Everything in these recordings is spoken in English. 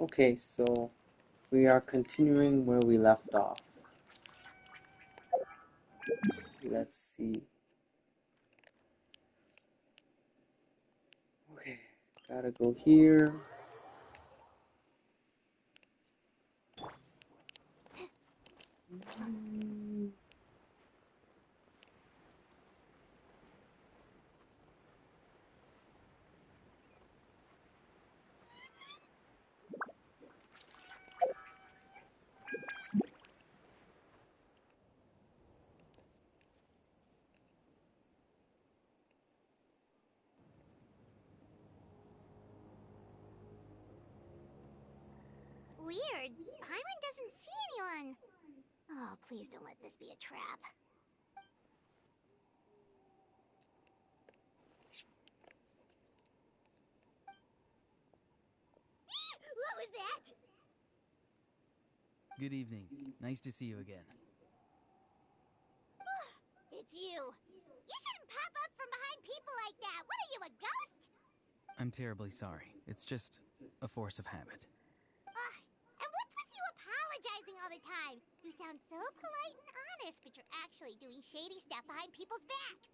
Okay, so we are continuing where we left off. Let's see. Okay, gotta go here. Weird. Paimon doesn't see anyone. Oh, please don't let this be a trap. What was that? Good evening. Nice to see you again. It's you. You shouldn't pop up from behind people like that. What are you, a ghost? I'm terribly sorry. It's just a force of habit. Ugh. And what's with you apologizing all the time? You sound so polite and honest, but you're actually doing shady stuff behind people's backs.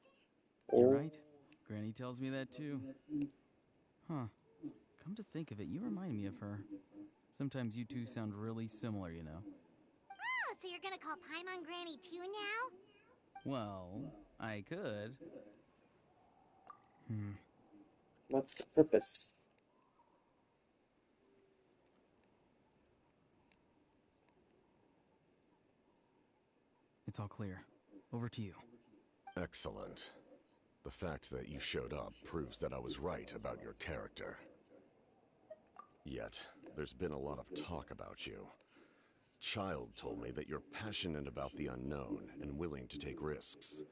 You're Oh, right. Granny tells me that too. Huh. Come to think of it, you remind me of her. Sometimes you two sound really similar, you know. Oh, so you're gonna call Paimon Granny too now? Well, I could. Hmm. what's the purpose? It's all clear. Over to you. Excellent. The fact that you showed up proves that I was right about your character. Yet, there's been a lot of talk about you. Child told me that you're passionate about the unknown and willing to take risks.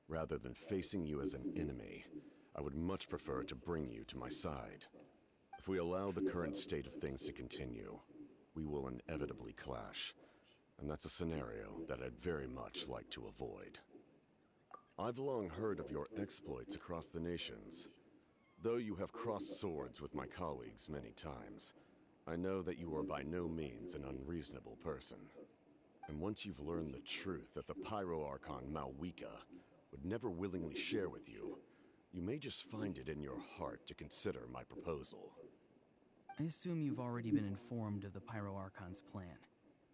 Rather than facing you as an enemy, I would much prefer to bring you to my side. If we allow the current state of things to continue, we will inevitably clash, and that's a scenario that I'd very much like to avoid. I've long heard of your exploits across the nations. Though you have crossed swords with my colleagues many times, I know that you are by no means an unreasonable person. And once you've learned the truth that the Pyro Archon Malwika would never willingly share with you, you may just find it in your heart to consider my proposal. I assume you've already been informed of the Pyro Archon's plan.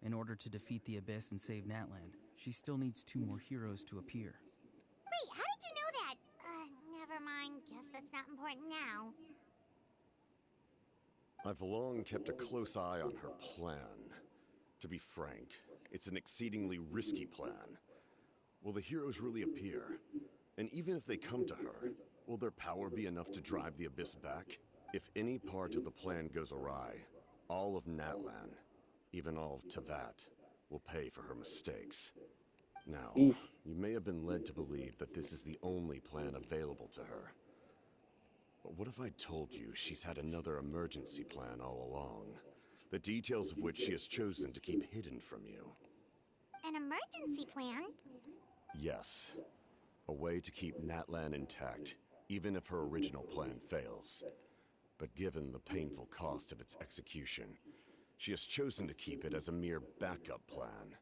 In order to defeat the Abyss and save Natlan, she still needs 2 more heroes to appear. Wait, how did you know that? Never mind. Guess that's not important now. I've long kept a close eye on her plan. To be frank, it's an exceedingly risky plan. Will the heroes really appear? And even if they come to her, will their power be enough to drive the Abyss back? If any part of the plan goes awry, all of Natlan, even all of Teyvat, will pay for her mistakes. Now, Eef. you may have been led to believe that this is the only plan available to her. But what if I told you she's had another emergency plan all along? The details of which she has chosen to keep hidden from you. An emergency plan? Yes. A way to keep Natlan intact, even if her original plan fails. But given the painful cost of its execution, she has chosen to keep it as a mere backup plan.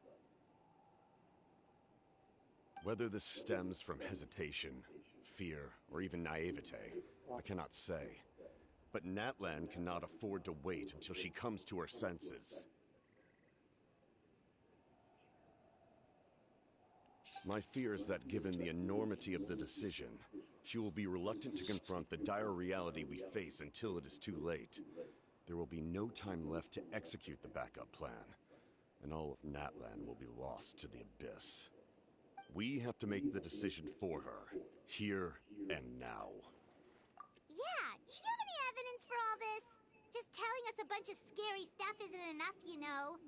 Whether this stems from hesitation, fear, or even naivete, I cannot say. But Natlan cannot afford to wait until she comes to her senses. My fear is that given the enormity of the decision, she will be reluctant to confront the dire reality we face until it is too late. There will be no time left to execute the backup plan, and all of Natlan will be lost to the Abyss. We have to make the decision for her, here and now. Yeah, do you have any evidence for all this? Just telling us a bunch of scary stuff isn't enough, you know.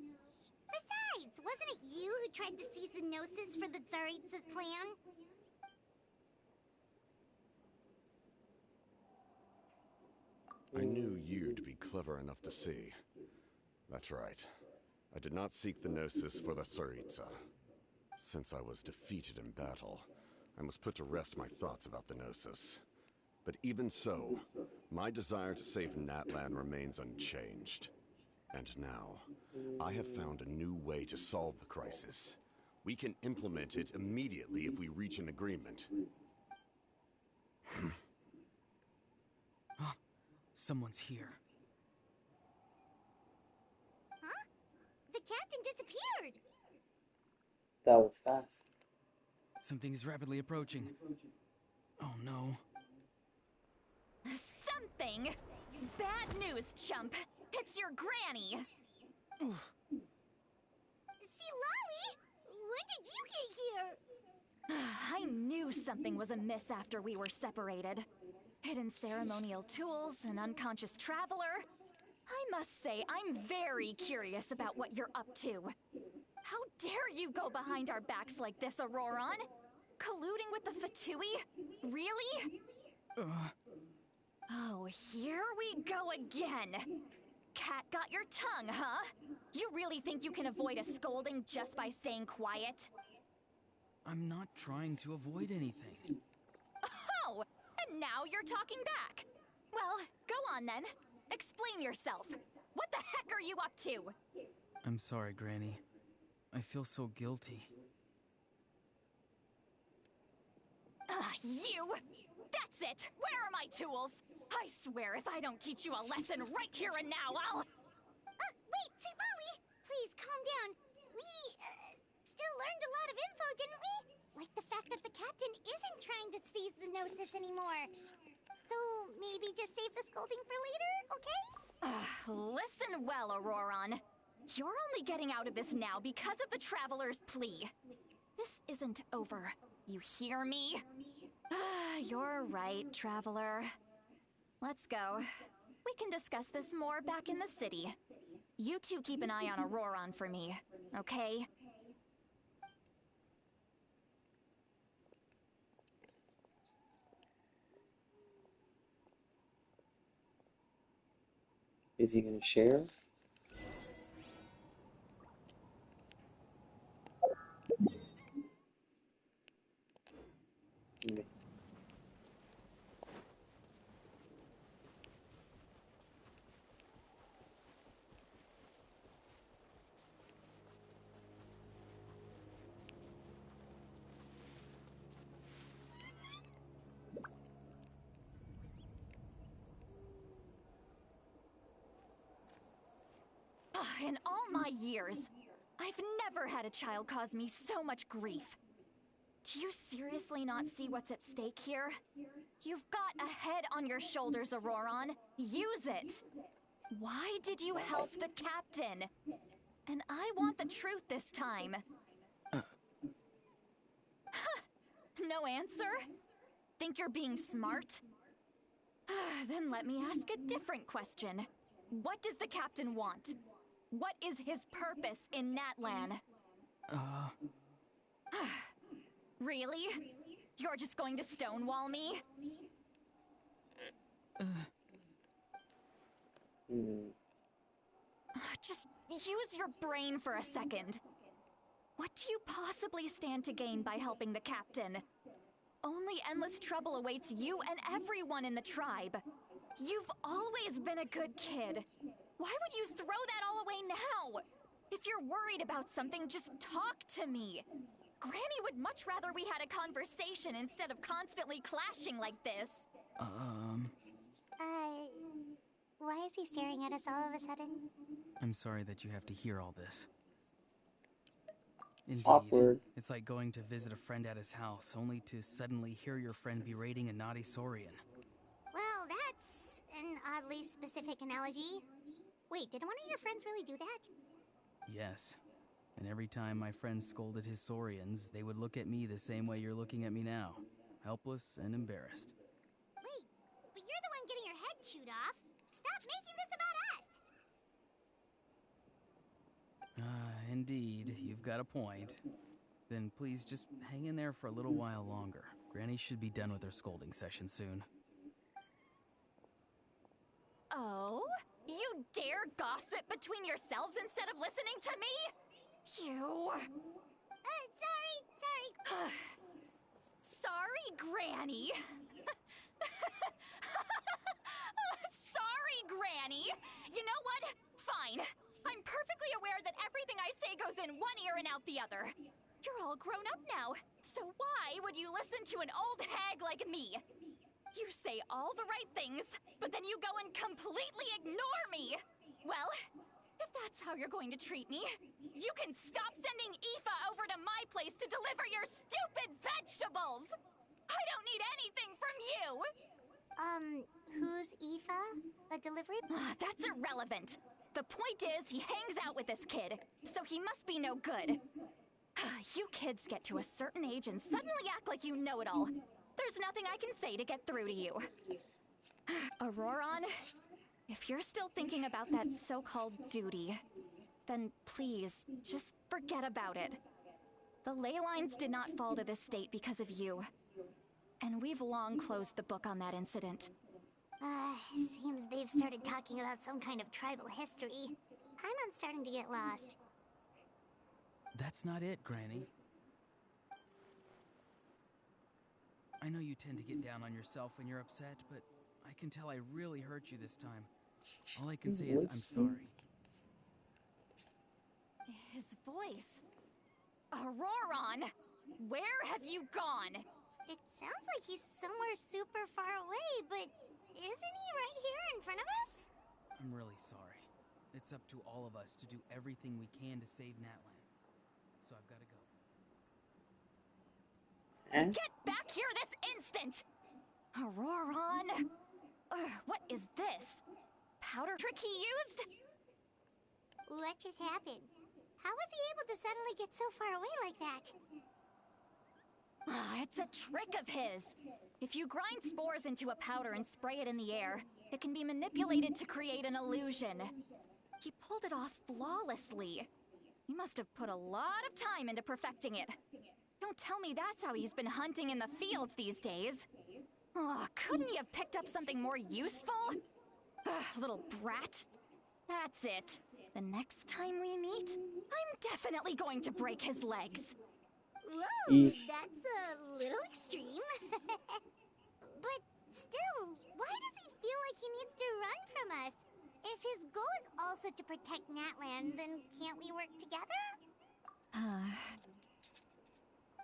Besides, wasn't it you who tried to seize the Gnosis for the Tsaritsa's plan? I knew you to be clever enough to see. That's right. I did not seek the Gnosis for the Tsaritsa. Since I was defeated in battle, I must put to rest my thoughts about the Gnosis. But even so, my desire to save Natlan remains unchanged. And now, I have found a new way to solve the crisis. We can implement it immediately if we reach an agreement. Someone's here. Huh? The captain disappeared! That was fast. Something is rapidly approaching. Oh no. Something? Bad news, chump. It's your granny. See, Lolly? When did you get here? I knew something was amiss after we were separated. Hidden ceremonial tools, an unconscious traveler. I must say, I'm very curious about what you're up to. How dare you go behind our backs like this, Auroron? Colluding with the Fatui? Really? Oh, here we go again. Cat got your tongue, huh? You really think you can avoid a scolding just by staying quiet? I'm not trying to avoid anything. Oh, and now you're talking back. Well, go on then. Explain yourself. What the heck are you up to? I'm sorry, Granny. I feel so guilty. You! That's it! Where are my tools? I swear if I don't teach you a lesson right here and now, I'll... Wait, see, Lolly! Please, calm down. We, still learned a lot of info, didn't we? Like the fact that the captain isn't trying to seize the Gnosis anymore. So, maybe just save the scolding for later, okay? Listen well, Auroron. You're only getting out of this now because of the Traveler's plea. This isn't over. You hear me? You're right, Traveler. Let's go. We can discuss this more back in the city. You two keep an eye on Auroron for me, okay? Is he gonna share? Mm. In all my years, I've never had a child cause me so much grief. Do you seriously not see what's at stake here? You've got a head on your shoulders, Auroron. Use it! Why did you help the captain? And I want the truth this time. No answer? Think you're being smart? Then let me ask a different question. What does the captain want? What is his purpose in Natlan? Really? You're just going to stonewall me? Just use your brain for a second. What do you possibly stand to gain by helping the captain? Only endless trouble awaits you and everyone in the tribe. You've always been a good kid. Why would you throw that all away now? If you're worried about something, just talk to me. Granny would much rather we had a conversation instead of constantly clashing like this. Why is he staring at us all of a sudden? I'm sorry that you have to hear all this. Indeed, Awkward. it's like going to visit a friend at his house, only to suddenly hear your friend berating a naughty Saurian. Well, that's an oddly specific analogy. Wait, did one of your friends really do that? Yes. And every time my friend scolded his Saurians, they would look at me the same way you're looking at me now. Helpless and embarrassed. Wait, but you're the one getting your head chewed off. Stop making this about us! Indeed, you've got a point. Then please just hang in there for a little while longer. Granny should be done with her scolding session soon. Oh? You dare gossip between yourselves instead of listening to me? You... Sorry. Sorry, Granny. Sorry, Granny. You know what? Fine. I'm perfectly aware that everything I say goes in one ear and out the other. You're all grown up now, so why would you listen to an old hag like me? You say all the right things, but then you go and completely ignore me! Well, if that's how you're going to treat me, you can stop sending Aoife over to my place to deliver your stupid vegetables! I don't need anything from you! Who's Aoife? A delivery? That's irrelevant. The point is, he hangs out with this kid, so he must be no good. You kids get to a certain age and suddenly act like you know it all. There's nothing I can say to get through to you. Auroron, if you're still thinking about that so-called duty, then please, just forget about it. The ley lines did not fall to this state because of you. And we've long closed the book on that incident. Seems they've started talking about some kind of tribal history. I'm starting to get lost. That's not it, Granny. I know you tend to get down on yourself when you're upset, but I can tell I really hurt you this time. All I can say is I'm sorry. His voice. Auroron! Where have you gone? It sounds like he's somewhere super far away, but isn't he right here in front of us? I'm really sorry. It's up to all of us to do everything we can to save Natlan. So I've got to go. And Get back here this instant! Auroron! What is this? Powder trick he used? What just happened? How was he able to suddenly get so far away like that? It's a trick of his. If you grind spores into a powder and spray it in the air, it can be manipulated to create an illusion. He pulled it off flawlessly. He must have put a lot of time into perfecting it. Don't tell me that's how he's been hunting in the fields these days. Oh, couldn't he have picked up something more useful? Little brat. That's it. The next time we meet, I'm definitely going to break his legs. Whoa, Eesh. that's a little extreme. But still, why does he feel like he needs to run from us? If his goal is also to protect Natlan, then can't we work together?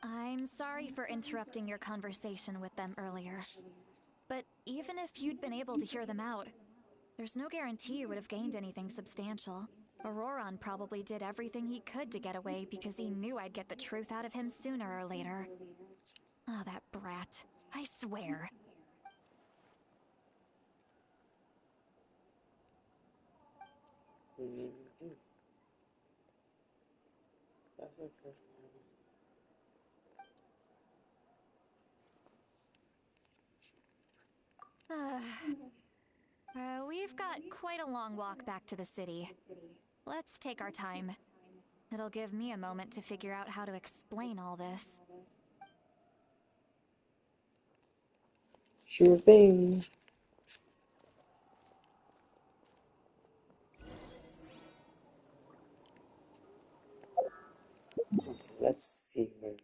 I'm sorry for interrupting your conversation with them earlier. But even if you'd been able to hear them out, there's no guarantee you would have gained anything substantial. Auroron probably did everything he could to get away because he knew I'd get the truth out of him sooner or later. Oh, that brat. I swear. That's okay. We've got quite a long walk back to the city. Let's take our time. It'll give me a moment to figure out how to explain all this. Sure thing. Let's see here.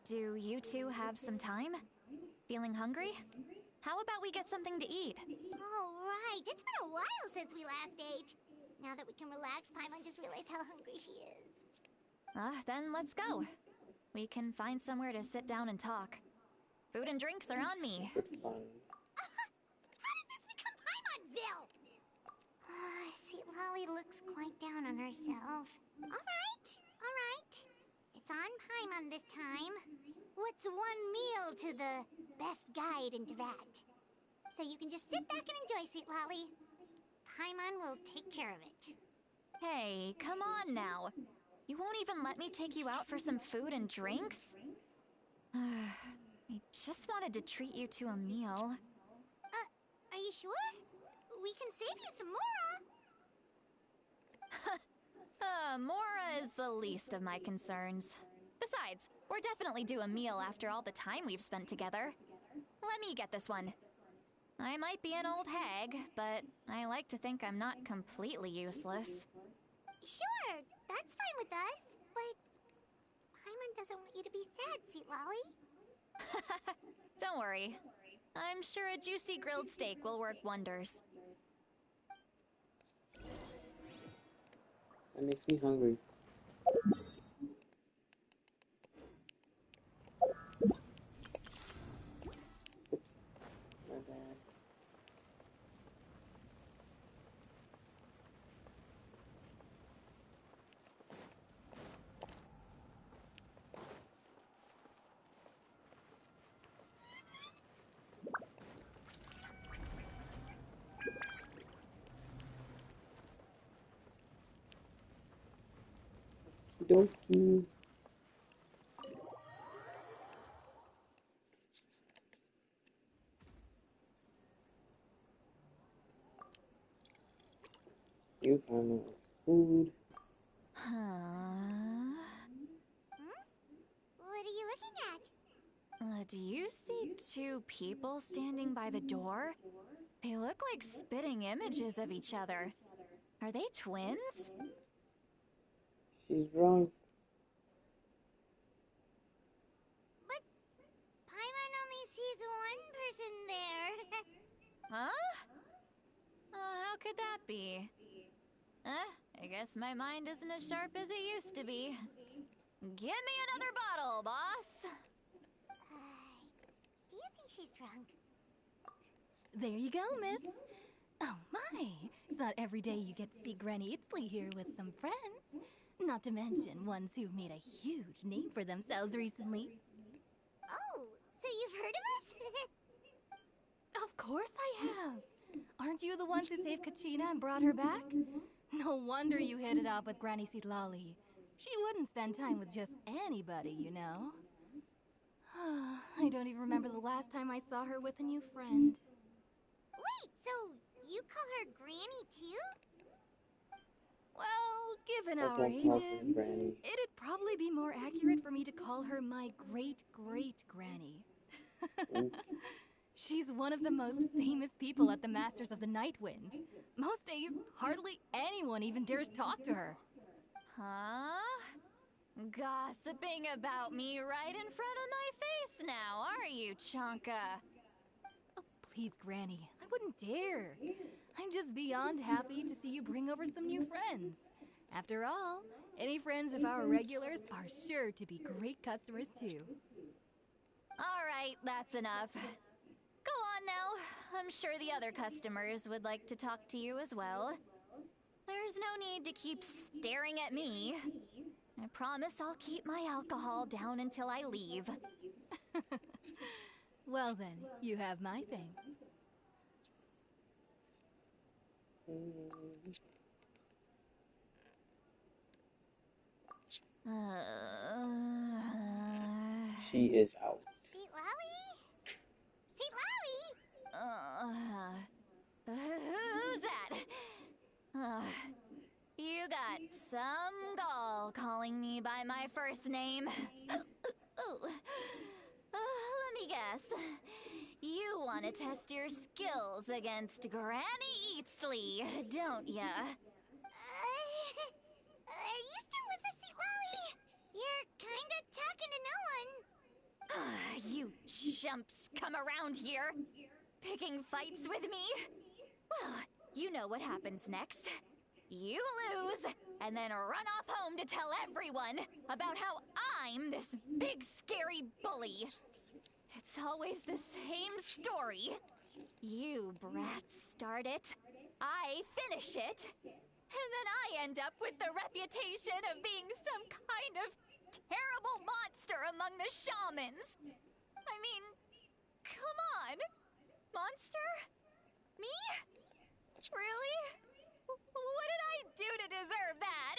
Do you two have some time? Feeling hungry? How about we get something to eat? All right, it's been a while since we last ate. Now that we can relax, Paimon just realized how hungry she is. Then let's go. We can find somewhere to sit down and talk. Food and drinks are on me. Super fun. How did this become Paimonville? See, Lolly looks quite down on herself. All right. It's on Paimon this time. What's one meal to the best guide in Teyvat? So you can just sit back and enjoy, sweet Lolly. Paimon will take care of it. Hey, come on now. You won't even let me take you out for some food and drinks? I just wanted to treat you to a meal. Are you sure? We can save you some Mora. Mora is the least of my concerns. Besides, we're definitely due a meal after all the time we've spent together. Let me get this one. I might be an old hag, but I like to think I'm not completely useless. Sure, that's fine with us. But Paimon doesn't want you to be sad, Sweet Lolly. Don't worry. I'm sure a juicy grilled steak will work wonders. That makes me hungry. Oops, my bad. Okey-dokey. You found my food. Huh? What are you looking at? Do you see two people standing by the door? They look like spitting images of each other. Are they twins? She's wrong. But Paimon only sees one person there. Huh? How could that be? I guess my mind isn't as sharp as it used to be. Give me another bottle, boss! Do you think she's drunk? There you go, miss. Oh my, it's not every day you get to see Granny Itzley here with some friends. Not to mention ones who've made a huge name for themselves recently. Oh, so you've heard of us? Of course I have. Aren't you the ones who saved Kachina and brought her back? No wonder you hit it off with Granny Citlali. She wouldn't spend time with just anybody, you know. I don't even remember the last time I saw her with a new friend. Wait, so you call her Granny too? Well, given I our don't call her ages, Granny. it'd probably be more accurate for me to call her my great-great-granny. Mm. She's one of the most famous people at the Masters of the Nightwind. Most days, hardly anyone even dares talk to her. Huh? Gossiping about me right in front of my face now, are you, Chonka? Oh, please, Granny, I wouldn't dare. I'm just beyond happy to see you bring over some new friends. After all, any friends of our regulars are sure to be great customers too. All right, that's enough. Go on now. I'm sure the other customers would like to talk to you as well. There's no need to keep staring at me. I promise I'll keep my alcohol down until I leave. Well then, you have my thing. She is out. Sweet Lolly? Sweet Lolly? Who's that? You got some gall calling me by my first name. Let me guess. You want to test your skills against Granny Eatsley, don't ya? Are you still with us, Sweet Lolly? You're kinda talking to no one. You chumps come around here, picking fights with me? Well, you know what happens next. You lose, and then run off home to tell everyone about how I'm this big scary bully. It's always the same story. You brats start it, I finish it, and then I end up with the reputation of being some kind of terrible monster among the shamans. I mean, come on. Monster? Me? Really? What did I do to deserve that?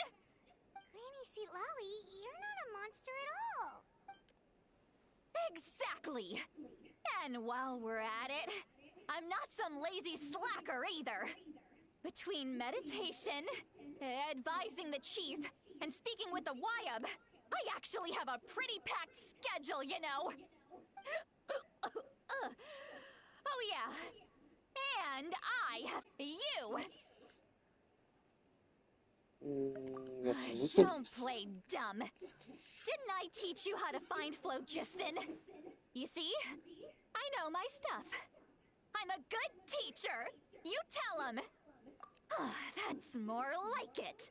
Granny Sweet Lolly, you're not a monster at all. Exactly. And while we're at it, I'm not some lazy slacker either. Between meditation, advising the chief, and speaking with the Wyab, I actually have a pretty packed schedule, you know. Oh yeah. And I have you. Yes, Don't play dumb. Didn't I teach you how to find phlogiston? You see? I know my stuff. I'm a good teacher. You tell him. That's more like it.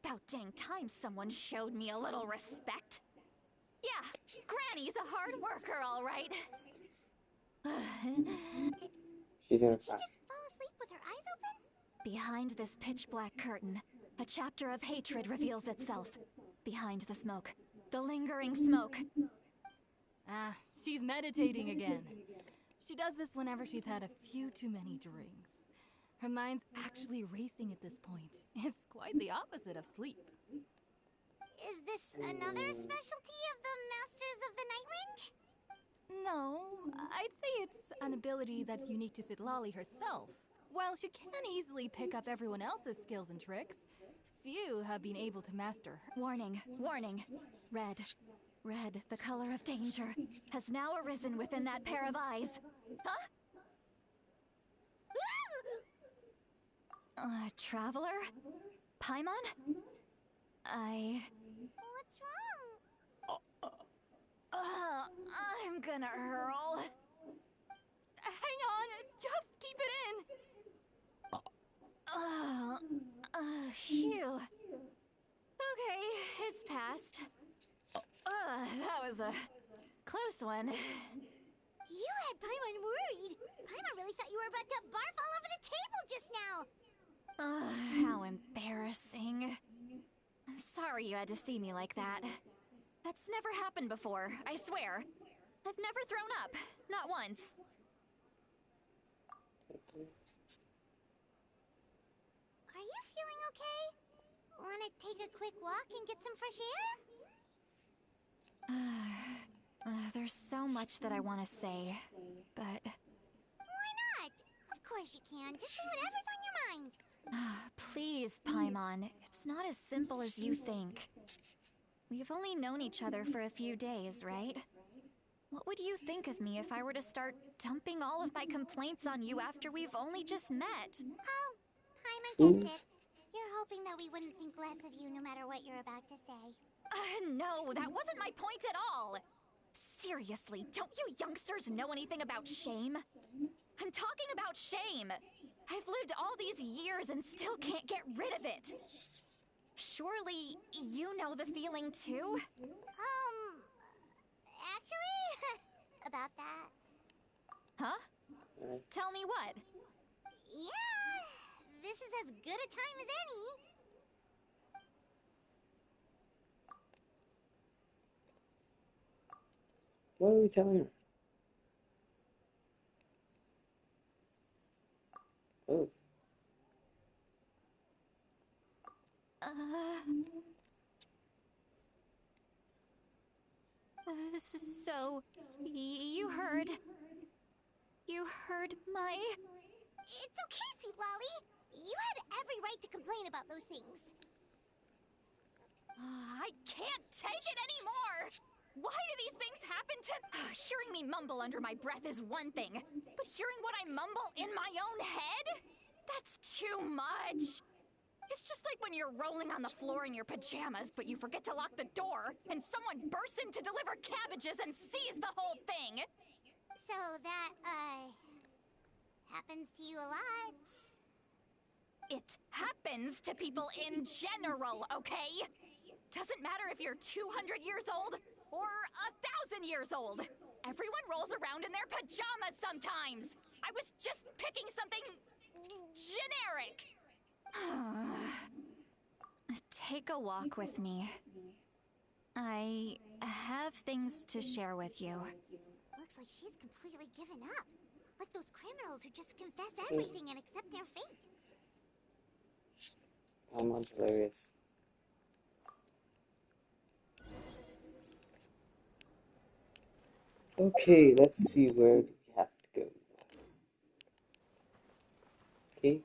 About dang time someone showed me a little respect. Yeah, Granny's a hard worker, all right. She's gonna Did she cry. just fall asleep with her eyes open? Behind this pitch-black curtain, a chapter of hatred reveals itself. Behind the smoke. The lingering smoke. Ah, she's meditating again. She does this whenever she's had a few too many drinks. Her mind's actually racing at this point. It's quite the opposite of sleep. Is this another specialty of the Masters of the Nightwind? No, I'd say it's an ability that's unique to Citlali herself. While she can easily pick up everyone else's skills and tricks, few have been able to master her. Warning, warning. Red. Red, the color of danger, has now arisen within that pair of eyes. Huh? Traveler? Paimon? What's wrong? I'm gonna hurl. Hang on, just keep it in. Phew. Okay, it's passed. That was a close one. You had Paimon worried. Paimon really thought you were about to barf all over the table just now. How embarrassing. I'm sorry you had to see me like that. That's never happened before, I swear. I've never thrown up. Not once. Are you feeling okay? Want to take a quick walk and get some fresh air? There's so much that I want to say, but... Why not? Of course you can. Just say whatever's on your mind. Please, Paimon, it's not as simple as you think. We've only known each other for a few days, right? What would you think of me if I were to start dumping all of my complaints on you after we've only just met? Oh, Paimon gets it. You're hoping that we wouldn't think less of you no matter what you're about to say. No, that wasn't my point at all. Seriously, don't you youngsters know anything about shame? I'm talking about shame. I've lived all these years and still can't get rid of it. Surely, you know the feeling too? Actually, about that. Huh? Tell me what? Yeah, this is as good a time as any. What are we telling her? Oh. So, you heard my... It's okay, Citlali. You had every right to complain about those things. I can't take it anymore! Why do these things happen to... Hearing me mumble under my breath is one thing, but hearing what I mumble in my own head? That's too much! It's just like when you're rolling on the floor in your pajamas, but you forget to lock the door, and someone bursts in to deliver cabbages and sees the whole thing! So that, happens to you a lot. It happens to people in general, okay? Doesn't matter if you're 200 years old or 1,000 years old. Everyone rolls around in their pajamas sometimes. I was just picking something generic. Take a walk with me. I have things to share with you. Looks like she's completely given up. Like those criminals who just confess everything and accept their fate. Paimon's hilarious. Okay, let's see where we have to go. Okay.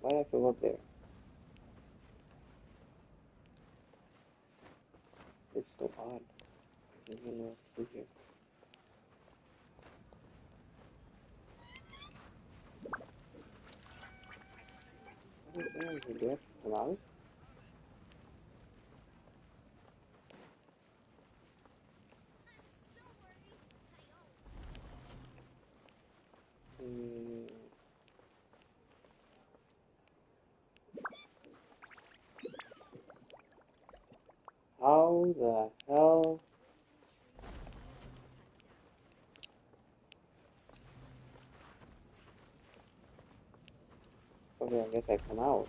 Why do I have to go up there? It's so odd. I don't know what to do here. Do I have to come out? Hmm. How the hell? Okay, I guess I come out.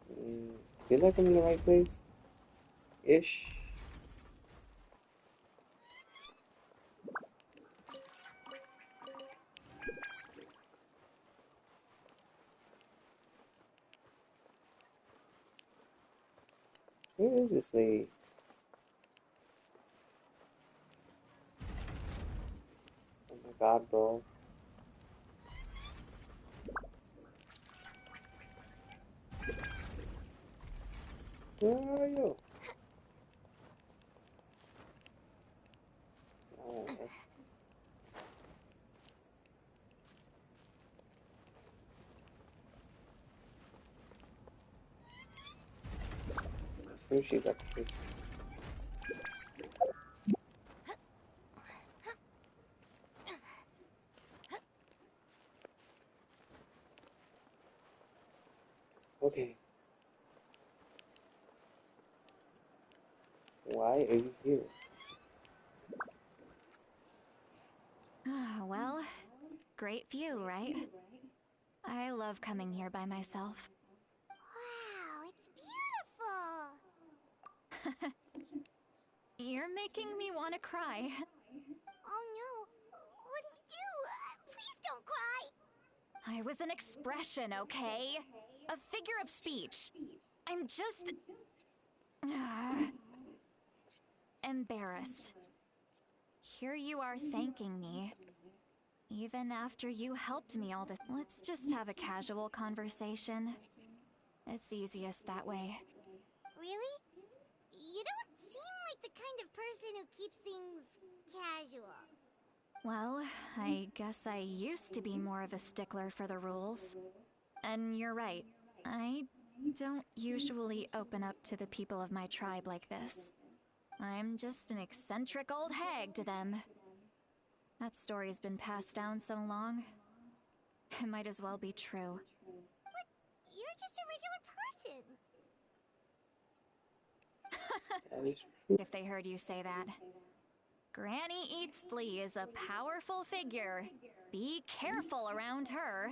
And feel like I'm in the right place? Ish. Where is this lady? Oh my god, bro. Where are you? Oh, so she's up here. Okay. Why are you here? Well, great view, right? I love coming here by myself. Wow, it's beautiful! You're making me want to cry. Oh no, what do we do? Please don't cry! I was an expression, okay? A figure of speech. I'm just... embarrassed. Here you are thanking me. Even after you helped me all this. Let's just have a casual conversation. It's easiest that way. Really? You don't seem like the kind of person who keeps things casual. Well, I guess I used to be more of a stickler for the rules. And you're right. I don't usually open up to the people of my tribe like this. I'm just an eccentric old hag to them. That story's been passed down so long. It might as well be true. But you're just a regular person. That is true. If they heard you say that. Granny Eatsley is a powerful figure. Be careful around her.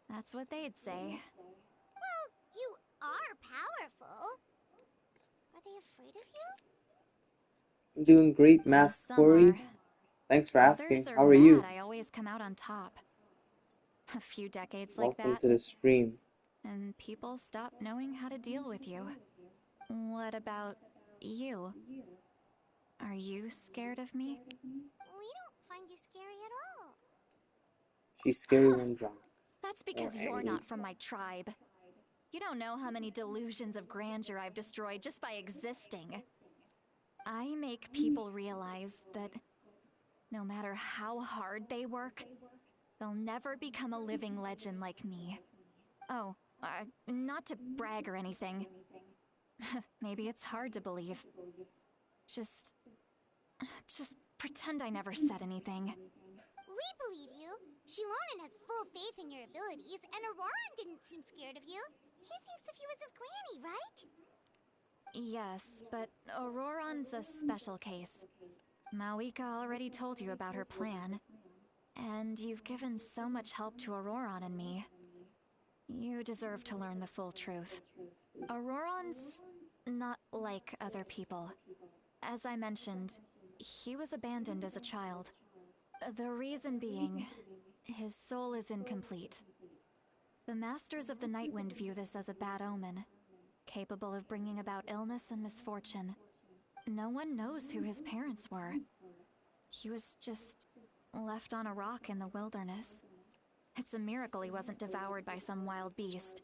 That's what they'd say. Well, you are powerful. Are they afraid of you? I'm doing great, Master Some Corey. are. Thanks for asking. Others How are mad you? I always come out on top. A few decades like Welcome that, to the stream. and people stop knowing how to deal with you. What about you? Are you scared of me? We don't find you scary at all. She's scary when drunk. That's because Or you're angry. not from my tribe. You don't know how many delusions of grandeur I've destroyed just by existing. I make people realize that no matter how hard they work, they'll never become a living legend like me. Oh, not to brag or anything. Maybe it's hard to believe. Just pretend I never said anything. We believe you. Shilonen has full faith in your abilities, and Auroran didn't seem scared of you. He thinks of you as his granny, right? Yes, but Auroran's a special case. Mawika already told you about her plan. And you've given so much help to Auroran and me. You deserve to learn the full truth. Auroran's not like other people. As I mentioned, he was abandoned as a child. The reason being, his soul is incomplete. The Masters of the Nightwind view this as a bad omen. capable of bringing about illness and misfortune. No one knows who his parents were. He was just left on a rock in the wilderness. It's a miracle he wasn't devoured by some wild beast.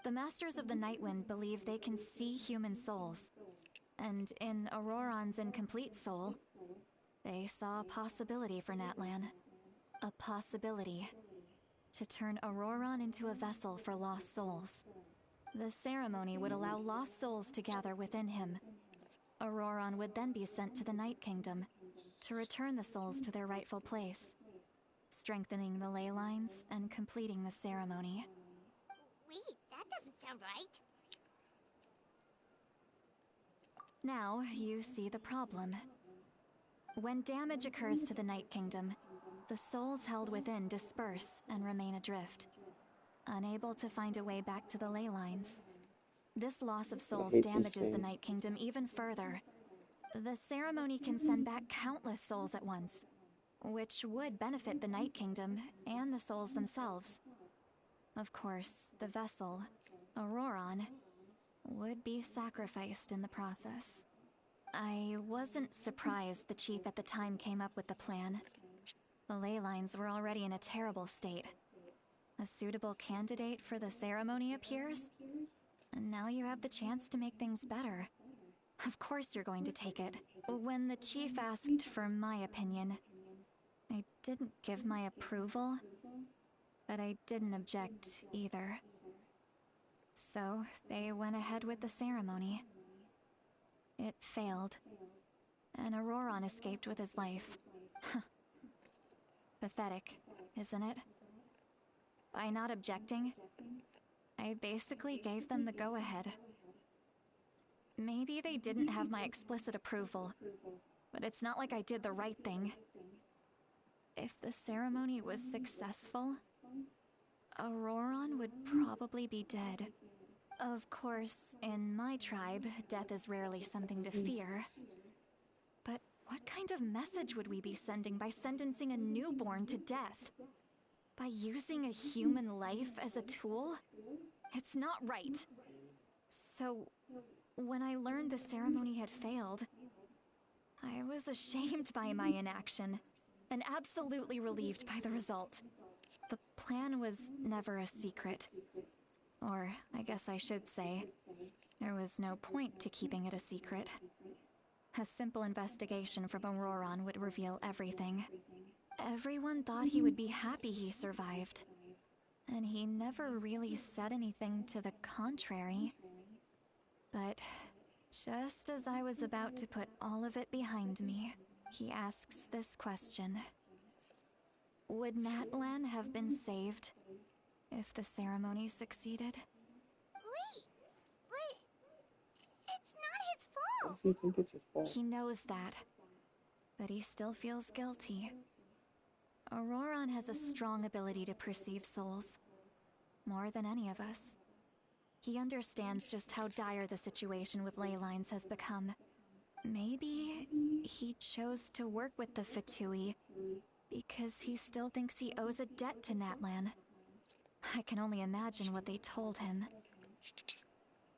The Masters of the Nightwind believe they can see human souls, and in Auroron's incomplete soul, they saw a possibility for Natlan. A possibility to turn Auroron into a vessel for lost souls. The ceremony would allow lost souls to gather within him. Auroron would then be sent to the Night Kingdom to return the souls to their rightful place, strengthening the ley lines and completing the ceremony. Wait, that doesn't sound right. Now you see the problem. When damage occurs to the Night Kingdom, the souls held within disperse and remain adrift, unable to find a way back to the ley lines. This loss of souls damages the Night Kingdom even further. The ceremony can send back countless souls at once, which would benefit the Night Kingdom and the souls themselves. Of course, the vessel, Auroron, would be sacrificed in the process. I wasn't surprised the chief at the time came up with the plan. The ley lines were already in a terrible state. A suitable candidate for the ceremony appears, and now you have the chance to make things better. Of course you're going to take it. When the chief asked for my opinion, I didn't give my approval, but I didn't object either. So they went ahead with the ceremony. It failed, and Auroron escaped with his life. Pathetic, isn't it? By not objecting, I basically gave them the go-ahead. Maybe they didn't have my explicit approval, but it's not like I did the right thing. If the ceremony was successful, Auroron would probably be dead. Of course, in my tribe, death is rarely something to fear. But what kind of message would we be sending by sentencing a newborn to death? By using a human life as a tool? It's not right. So, when I learned the ceremony had failed, I was ashamed by my inaction, and absolutely relieved by the result. The plan was never a secret. Or, I guess I should say, there was no point to keeping it a secret. A simple investigation from Auroron would reveal everything. Everyone thought he would be happy he survived. And he never really said anything to the contrary. But just as I was about to put all of it behind me, he asks this question. Would Natlan have been saved if the ceremony succeeded? Wait, but it's not his Why fault. does he think it's his fault? He knows that, but he still feels guilty. Auroron has a strong ability to perceive souls, more than any of us. He understands just how dire the situation with ley lines has become. Maybe he chose to work with the Fatui because he still thinks he owes a debt to Natlan. I can only imagine what they told him.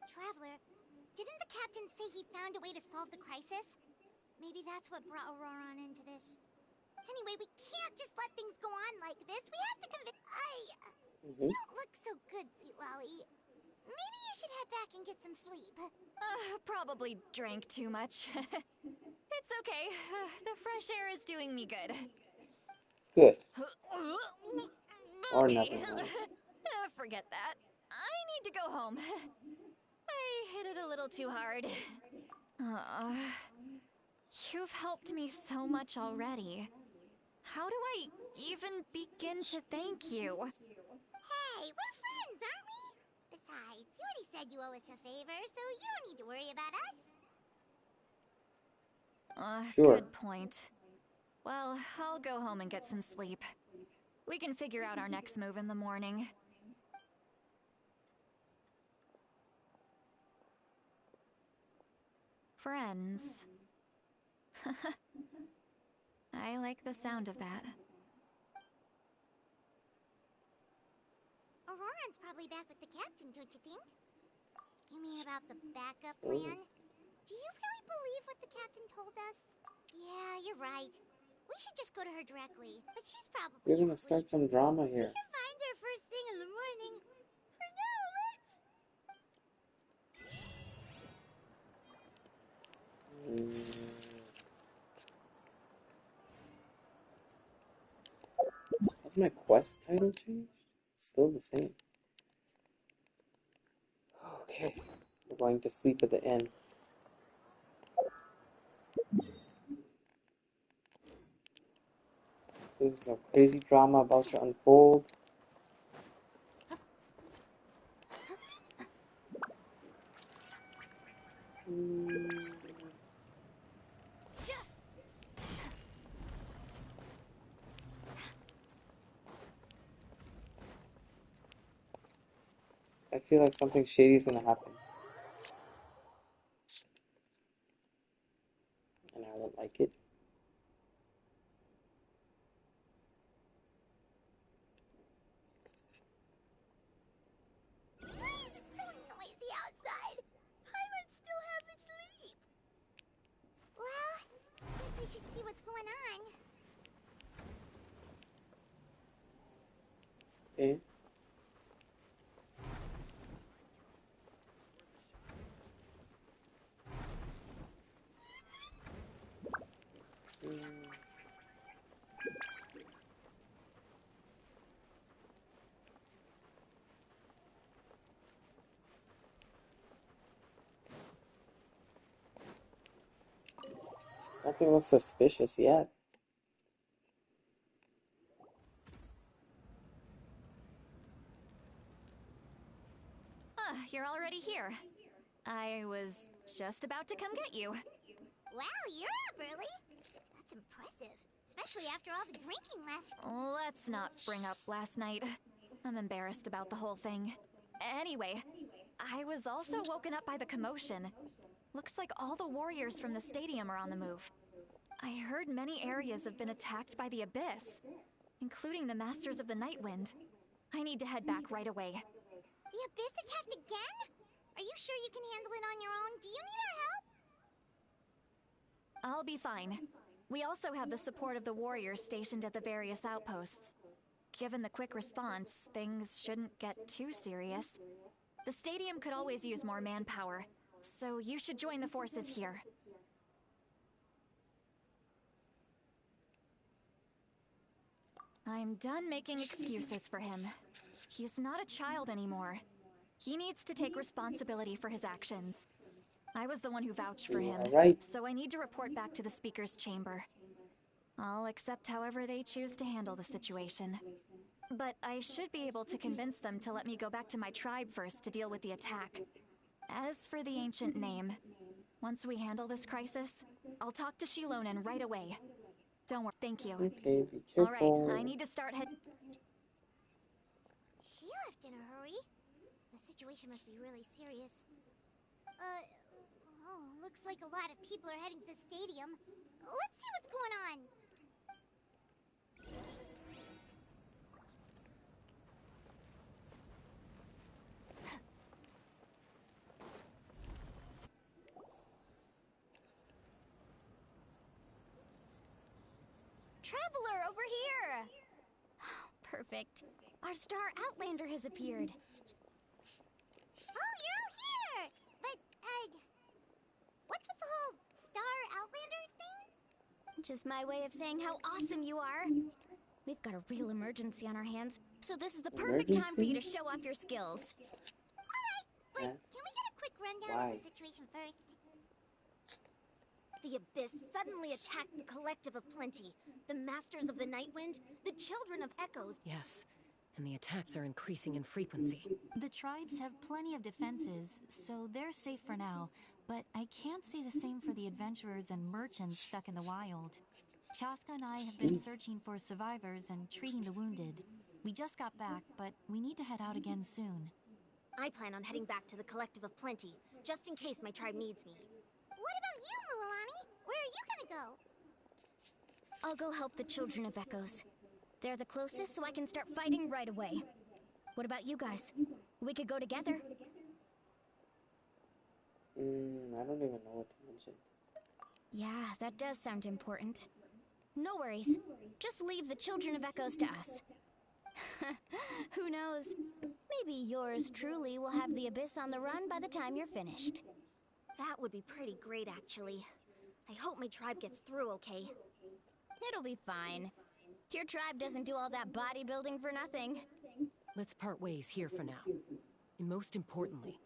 Traveler, didn't the captain say he found a way to solve the crisis? Maybe that's what brought Auroron into this. Anyway, we can't just let things go on like this. We have to convince... You don't look so good, Sweet Lolly. Maybe you should head back and get some sleep. Probably drank too much. It's okay. The fresh air is doing me good. Good. Or Okay. nothing like it. Forget that. I need to go home. I hit it a little too hard. You've helped me so much already. How do I even begin to thank you? Hey, we're friends, aren't we? Besides, you already said you owe us a favor, so you don't need to worry about us. Sure. Good point. Well, I'll go home and get some sleep. We can figure out our next move in the morning. Friends. I like the sound of that. Auroron's probably back with the captain, don't you think? You mean about the backup plan? Do you really believe what the captain told us? Yeah, you're right. We should just go to her directly, but she's probably We're gonna asleep. start some drama We here. can find her first thing in the morning. For now, let's... Has my quest title changed? It's still the same. Okay, we're going to sleep at the inn. There's a crazy drama about to unfold. I feel like something shady is gonna happen. And I won't like it. Why is it so noisy outside? Pirates still half asleep. Well, guess we should see what's going on. Okay. Nothing looks suspicious yet. You're already here. I was just about to come get you. Wow, you're up early. That's impressive, especially after all the drinking last... Let's not bring up last night. I'm embarrassed about the whole thing. Anyway, I was also woken up by the commotion. Looks like all the warriors from the stadium are on the move. I heard many areas have been attacked by the Abyss, including the Masters of the Nightwind. I need to head back right away. The Abyss attacked again? Are you sure you can handle it on your own? Do you need our help? I'll be fine. We also have the support of the warriors stationed at the various outposts. Given the quick response, things shouldn't get too serious. The stadium could always use more manpower, so you should join the forces here. I'm done making excuses for him. He's not a child anymore. He needs to take responsibility for his actions. I was the one who vouched for him, Right. so I need to report back to the Speaker's chamber. I'll accept however they choose to handle the situation. But I should be able to convince them to let me go back to my tribe first to deal with the attack. As for the ancient name, once we handle this crisis, I'll talk to Shilonen right away. Don't worry. Thank you. Okay, be All careful. right, I need to start head. She left in a hurry. The situation must be really serious. Looks like a lot of people are heading to the stadium. Let's see what's going on. Traveler, over here! Perfect. Our Star Outlander has appeared. Oh, you're all here! But, what's with the whole Star Outlander thing? Just my way of saying how awesome you are. We've got a real emergency on our hands, so this is the perfect time for you to show off your skills. Alright, but can we get a quick rundown of the situation first? The Abyss suddenly attacked the Collective of Plenty, the Masters of the Nightwind, the Children of Echoes. Yes, and the attacks are increasing in frequency. The tribes have plenty of defenses, so they're safe for now, but I can't say the same for the adventurers and merchants stuck in the wild. Chaska and I have been searching for survivors and treating the wounded. We just got back, but we need to head out again soon. I plan on heading back to the Collective of Plenty, just in case my tribe needs me. What about you, Mulalani? Where are you gonna go? I'll go help the Children of Echoes. They're the closest, so I can start fighting right away. What about you guys? We could go together. I don't even know what to mention. Yeah, that does sound important. No worries. Just leave the Children of Echoes to us. Who knows? Maybe yours truly will have the Abyss on the run by the time you're finished. That would be pretty great, actually. I hope my tribe gets through okay. It'll be fine. Your tribe doesn't do all that bodybuilding for nothing. Let's part ways here for now. And most importantly,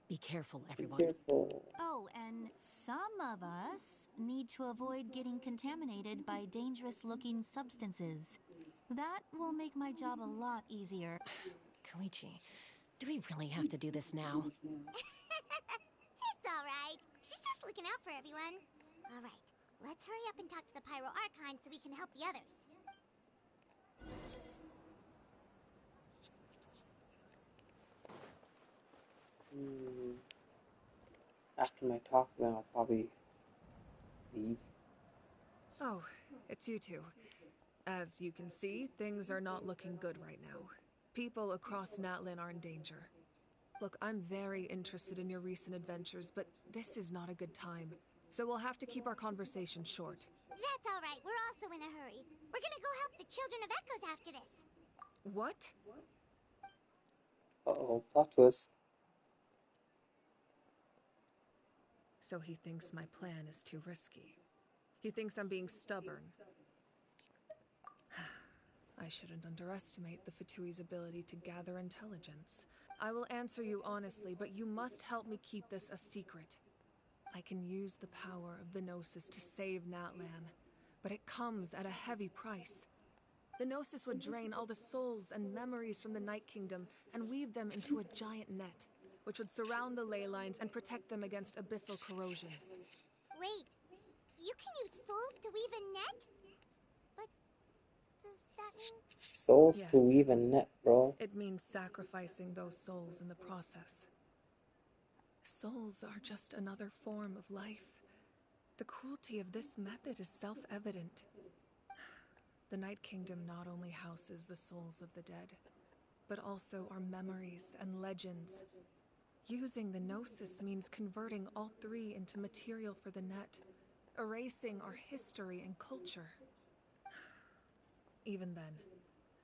be careful, everyone. Careful. Oh, and some of us need to avoid getting contaminated by dangerous-looking substances. That will make my job a lot easier. Koichi, do we really have to do this now? It's alright. She's just looking out for everyone. Alright, let's hurry up and talk to the Pyro Archon so we can help the others. After my talk, then I'll probably leave. Oh, it's you two. As you can see, things are not looking good right now. People across Natlan are in danger. Look, I'm very interested in your recent adventures, but this is not a good time. So we'll have to keep our conversation short. That's alright, we're also in a hurry. We're gonna go help the Children of Echoes after this. What? Uh-oh, plot twist. So he thinks my plan is too risky. He thinks I'm being stubborn. I shouldn't underestimate the Fatui's ability to gather intelligence. I will answer you honestly, but you must help me keep this a secret. I can use the power of the Gnosis to save Natlan, but it comes at a heavy price. The Gnosis would drain all the souls and memories from the Night Kingdom and weave them into a giant net, which would surround the ley lines and protect them against abyssal corrosion. Wait, you can use souls to weave a net? But does that mean... Souls Yes. to weave a net, bro. It means sacrificing those souls in the process. Souls are just another form of life. The cruelty of this method is self-evident. The Night Kingdom not only houses the souls of the dead, but also our memories and legends. Using the Gnosis means converting all three into material for the net, erasing our history and culture. Even then,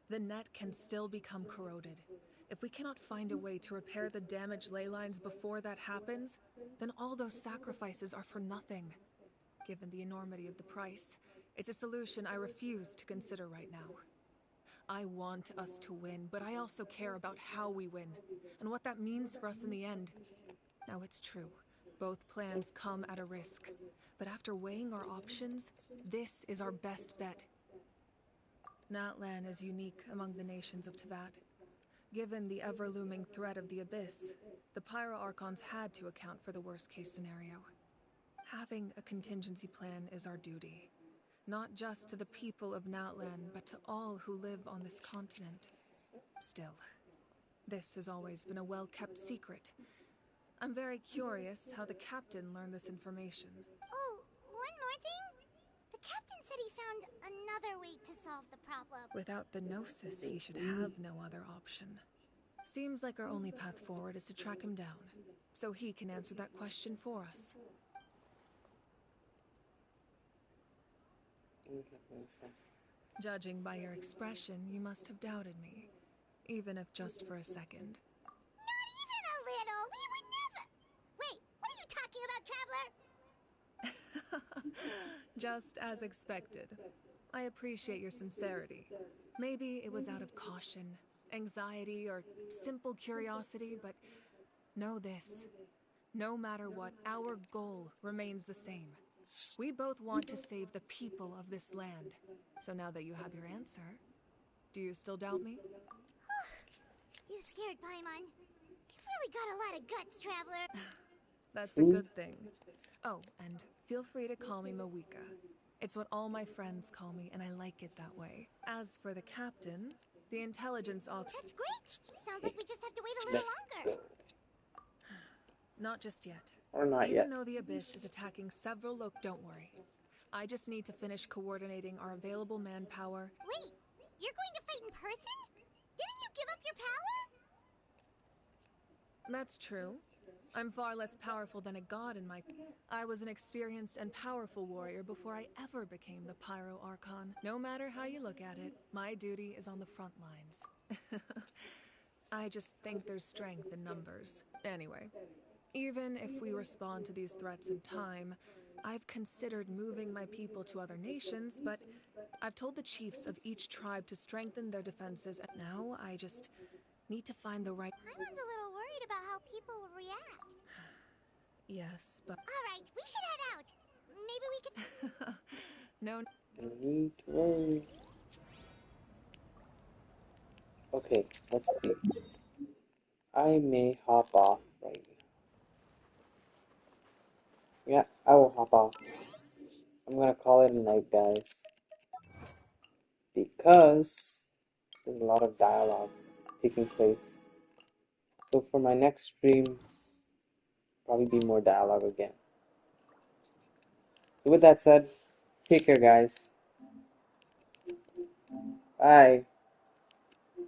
the net can still become corroded. If we cannot find a way to repair the damaged ley lines before that happens, then all those sacrifices are for nothing. Given the enormity of the price, it's a solution I refuse to consider right now. I want us to win, but I also care about how we win, and what that means for us in the end. Now it's true, both plans come at a risk, but after weighing our options, this is our best bet. Natlan is unique among the nations of Teyvat. Given the ever-looming threat of the Abyss, the Pyro Archons had to account for the worst-case scenario. Having a contingency plan is our duty. Not just to the people of Natlan, but to all who live on this continent. Still, this has always been a well-kept secret. I'm very curious how the captain learned this information. Oh, one more thing? The captain said he found another way to solve the problem. Without the Gnosis, he should have no other option. Seems like our only path forward is to track him down, so he can answer that question for us. Judging by your expression, you must have doubted me, even if just for a second. Not even a little! We would never... Wait, what are you talking about, Traveler? Just as expected. I appreciate your sincerity. Maybe it was out of caution, anxiety, or simple curiosity, but know this. No matter what, our goal remains the same. We both want to save the people of this land. So now that you have your answer, do you still doubt me? You scared Paimon. You've really got a lot of guts, Traveler. That's a good thing. Oh, and feel free to call me Mawika. It's what all my friends call me, and I like it that way. As for the captain, the intelligence officer... That's great! Sounds like we just have to wait a little longer. Not just yet. Or not Even yet. though the Abyss is attacking several don't worry. I just need to finish coordinating our available manpower. Wait, you're going to fight in person? Didn't you give up your power? That's true. I'm far less powerful than a god in my... I was an experienced and powerful warrior before I ever became the Pyro Archon. No matter how you look at it, my duty is on the front lines. I just think there's strength in numbers. Anyway, even if we respond to these threats in time, I've considered moving my people to other nations, but I've told the chiefs of each tribe to strengthen their defenses, and now I just need to find the right... Paimon's a little worried about how people will react. Yes, but... Alright, we should head out. Maybe we could... No. No need to worry. Okay, let's see. I may hop off right now. Yeah, I will hop off. I'm gonna call it a night, guys. Because there's a lot of dialogue taking place. So for my next stream, probably be more dialogue again. So with that said, take care, guys. Bye.